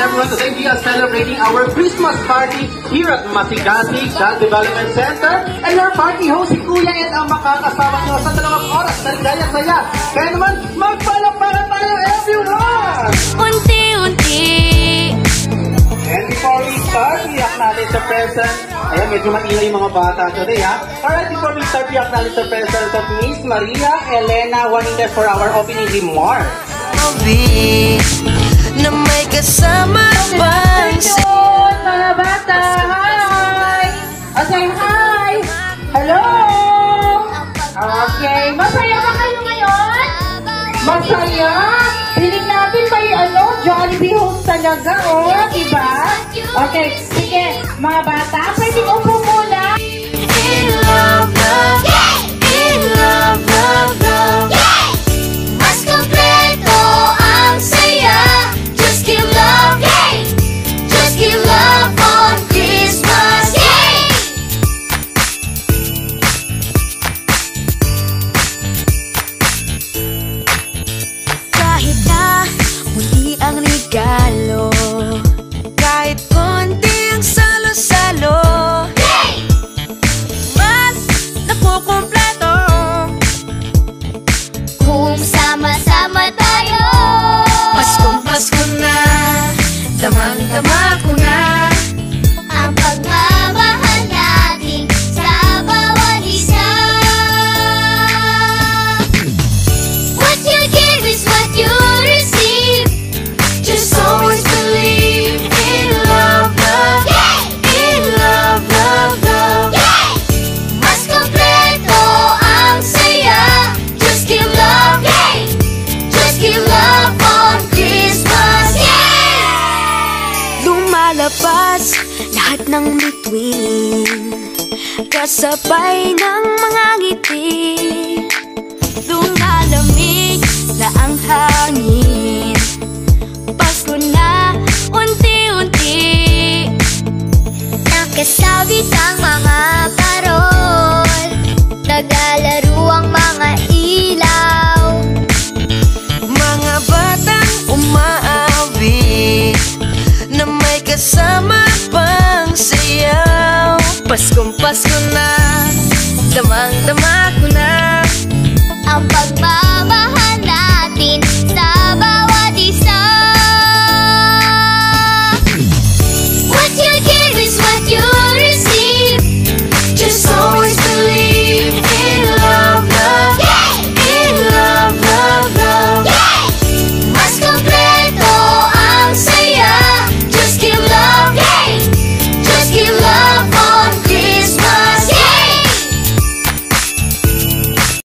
everyone. Today we are celebrating our Christmas party here at Masigati Child Development Center. And your party host, si Kuya Ed, ang makakasama nyo sa 2 oras na ligaya-saya. Kaya naman, magpalakpakan tayo everyone! Unti-unti. And before we start, we acknowledge the presence. Ayan, medyo maingay yung mga bata today, ha? Alright, before we start, we acknowledge the presence of Miss Maria Elena Juanita for our opening remarks. Na may kasama bang mga bata, hi! Okay, hi! Hello! Okay, masaya ba kayo ngayon? Masaya? Piling natin may Jollibee host talaga, diba? Okay, sige, mga bata, pwede upo muna. In love, love, in love, love, love. Mas kompleto ang saya. Just give love, just give love on Christmas, Kahit na muli ang regalo, kahit konti ang salo-salo, mas nakukumpleto kung sama-sama tayo. Paskong Pasko na, damang-dama ko na ang pagmamahal natin sa bawat isa. What you give is what you receive. Just always believe in love, love, in love, love, love. Mas kompleto ang saya. Just give love, just give love on Christmas, Lumalabas lahat ng bituin, kasabay ng mga ngiti. Lumalamig na ang hangin, Pasko na unti-unti. Nakasabit ang mga parol, naglalaro ang mga ilaw. Mga batang umaawit na may kasama pang sayaw. Paskong Pasko na, damang-dama ko na ang pagmamahal